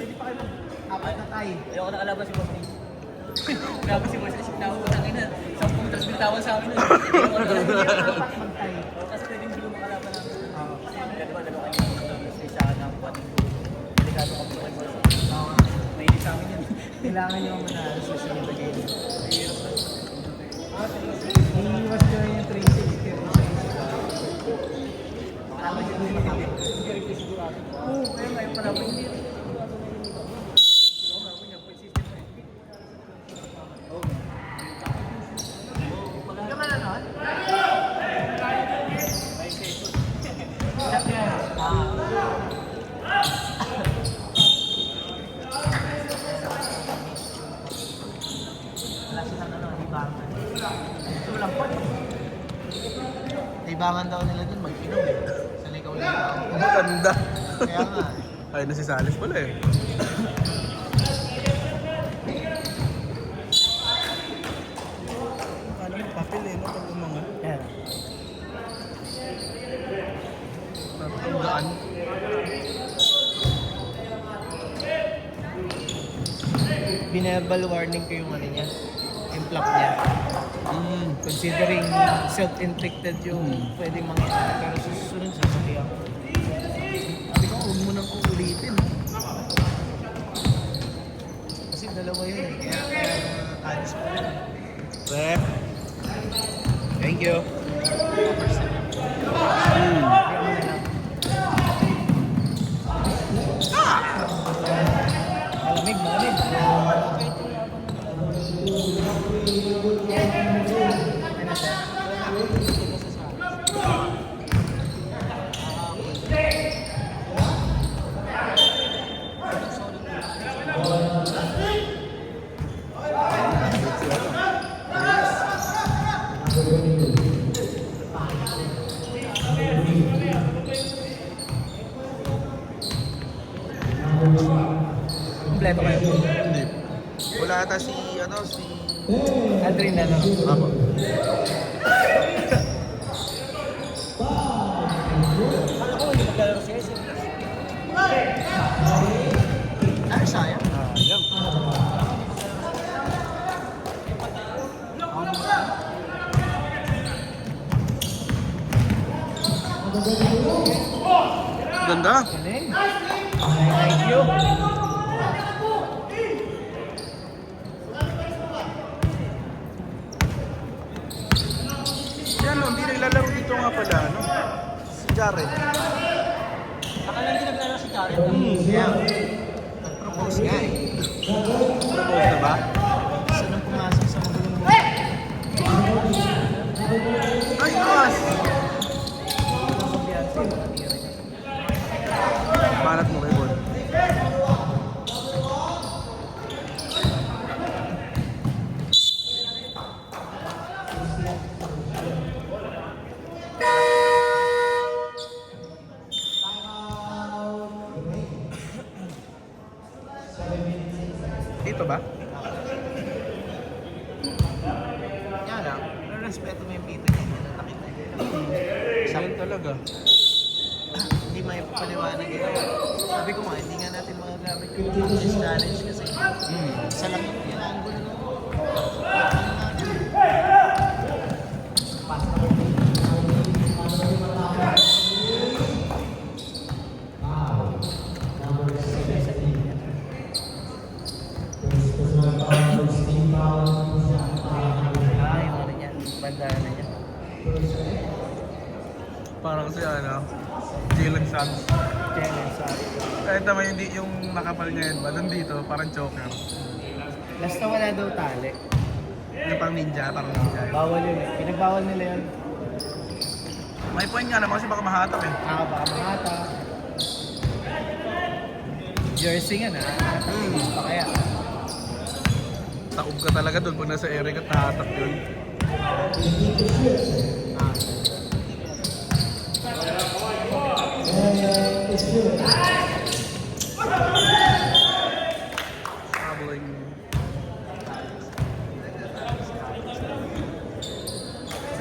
pwede pa kayo apat na tayo. Ayoko nakalaban si Boss. Grabe si Boss, isip na ako na ina. 10 tras bitawan sa amin nun. Ayoko nakalaban. Apat mag-tie. Kasi pwede hindi makalaban namin. Kasi dalawa kayo. Sa akin ng buwan. Delikado ka po kay Boss. Mahilig sa amin yun. Kailangan nyo manalo sa sunod na game. Iniiwas nyo yung 360 pero sa isa. Tama yun yung makakita. Oo, kaya nga yung pala. Hindi. Yung ka na nun? Wala silang ano, libangan. Ito lang po. Libangan daw nila dun mag-inom eh. Sa ligaw-ligaw. Maganda. Kaya nga. Ay, na si Salis pala eh. Ano yung papel eh, no? Pag umangat. Yan. Tatandaan. Binabal warning ko yung ano niya. Yung flap niya. Considering self-inflicted yung pwedeng mangyari. Pero susunod sasabihan ko. Sabi ko, huwag mo nang uulitin. Kasi dalawa yun eh. Kaya alis ko yun. Rep. Thank you. Malamig, malamig. Kompleto kayo. Hindi. Wala ata si, ano, si... Aldrin na no? Ako. Ako, hindi maglalaro si SM. Ay, sayang. Ayang. Ganda. Galing. Thank you. Yan no, hindi naglalaro dito nga pala, no? Si Jared. Akala hindi naglalaro si Jared. Yeah. Nag-propose nga eh. Propose na ba? Gusto nang pumasok sa magulong mo. Ay, mas! Banat mo kay Bon. Dito ba? Kaya lang, respeto mo yung pito niya. Nakita niya. Yan talaga. Hindi may papaliwanag ito. Sabi ko nga, hindi nga natin magagamit yung this challenge kasi isa lang yung angle no. Yung ano niya, bandana niya. Parang si ano, Jalen Suggs. Challenge sa Kahit naman hindi yung nakapal niya yun ba, doon dito, parang choker. basta wala daw tali. Yung pang ninja, parang ninja. Bawal yun eh. Pinagbawal nila yun. May point nga naman kasi baka mahatap eh. Baka makata. Jersey nga na. Pa kaya. Taob ka talaga doon pag nasa ere ka, tahatap yun. Traveling.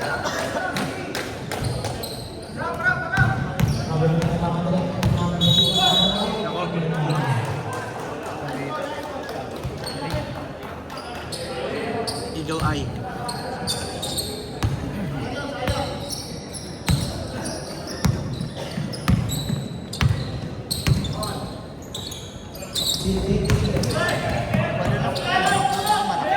Ako. Wala na po. Malaki.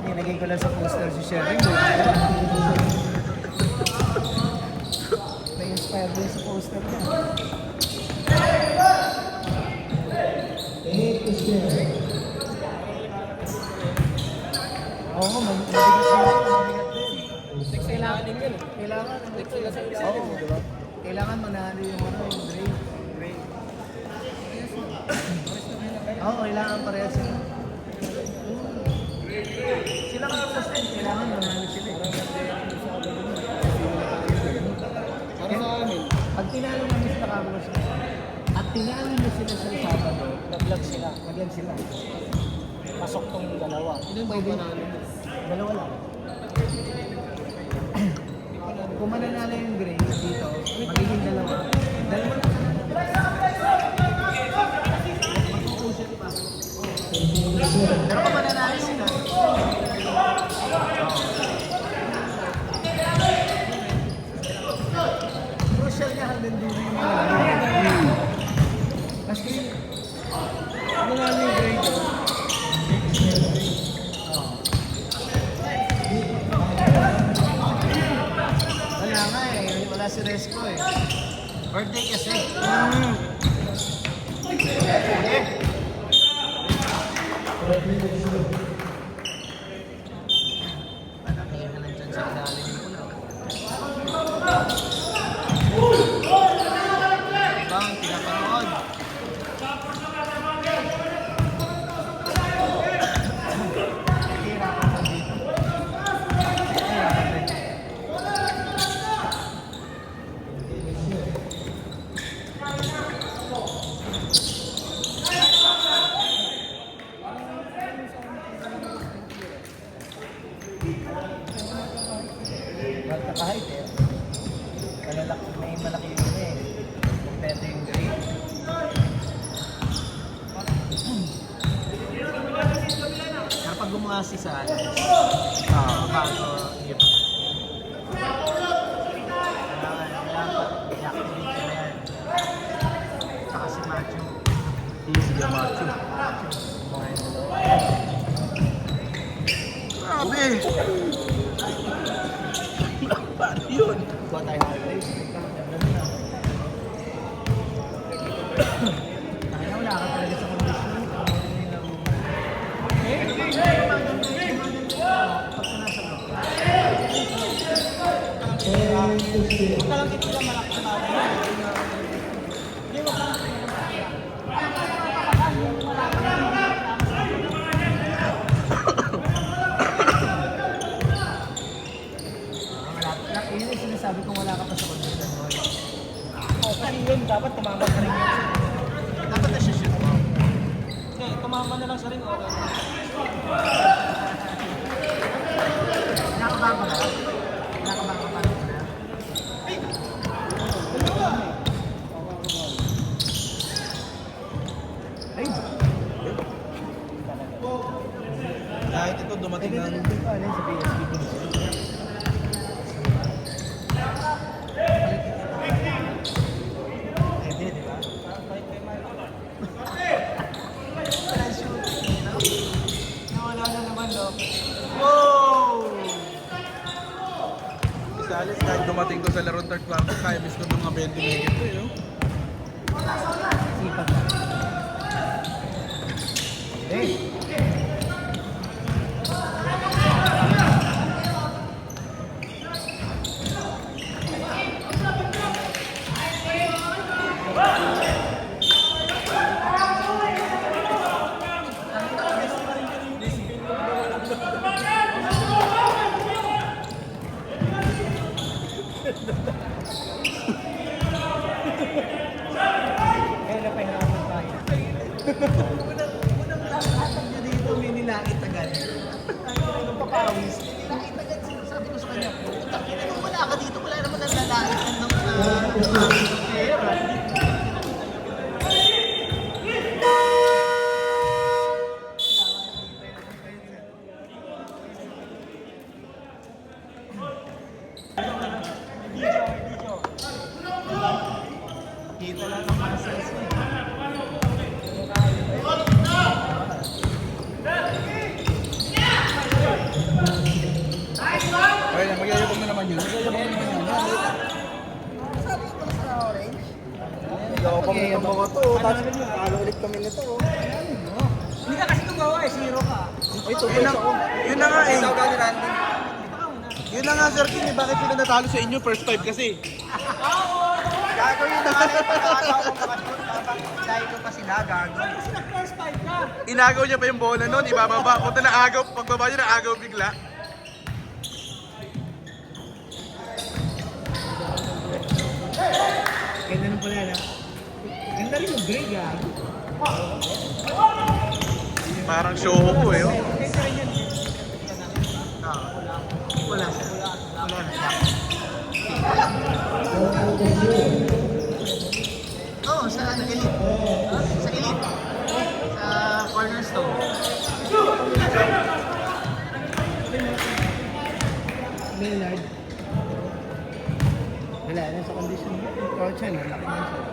Nilagay ko lang sa poster si Sherry. Na-inspire din sa poster niya. Oo, mabigat sila. Mabigat din. Kailangan din yun. Kailangan. Oo, di ba? Kailangan manalo yung Dre. Oo, kailangan parehas sila. Sila ka sa stand, kailangan manalo sila. Para sa amin. Pag tinalo namin sila Carlos at tinalo na sila sa Sabado, nag-vlog sila. Pasok tong dalawa. Pwede dalawa lang. Kung mananalo yung Gray dito, magiging dalawa. Dalawa lang. Mag-uusap pa. Pero kung mananalo sila, crucial niya hanggang din yung mananalo. Kasi, mananalo yung Gray dito. Wala nga eh, wala si Resco eh. Birthday kasi. Parang kaya ka nandyan sa ilalim ko lang. Ibang pinapanood. Kahit eh, may malaki yun eh. Kompleto yung grade. Pero pag gumasi sa ano, bago yun. Kailangan i-activate na yan. Tsaka si Macho. Sige, Macho. Mga yung dalawa. Grabe! Paano yun? Kuha tayo ng place. Wala ka talaga sa condition. Pag nasa loob. Huwag ka lang kitila malaki na ako. Hindi, huwag ka lang yun yung sinasabi kung wala ka pa sa condition mo. Kasi yun, dapat tumama ka rin yun. Dapat na siya shoot mo. Hindi, tumama na lang sa ring, okay. Nakabago na? Nakabago pa rin na? Ay! Kahit ito dumating ng... Hindi pa alin sa PSP. Pwede, di ba? Wala shooting, no? Nawala na naman, no? Wow! Isalis, kahit dumating ko sa larong third quarter, kaya miss ko mga 20 minutes ko, no? Sipag na. Hey! Kaya napahirapan tayo. Unang lakad niya dito, may nilakit agad. Ay, nung papawis, may nilakit agad. Sabi ko sa kanya, "Tangina, nung wala ka dito, wala naman ang lalakit ng pera." oh. Tapos talo ulit kami nito oh. Hindi ka kasi tumawa eh, zero ka. Ay, 2 points ako. Yun na nga eh. Ikaw ka ni Randy. Yun na nga Sir King, eh, bakit sila natalo sa inyo first time kasi? Gagawin na nga rin pagkakataon ng makashoot. Dahil ko pa sila, gago. Inagaw niya pa yung bola noon, ibababa. Punta na agaw, pagbaba niya na agaw bigla. Ganda nung pala na. Ganda rin yung break ah. Parang show ko eh. Oh. Wala siya. Wala siya. Oo, sa ano, elite. Sa elite. Sa cornerstone. Millard. Wala na sa condition. Coach yan, malaki man siya.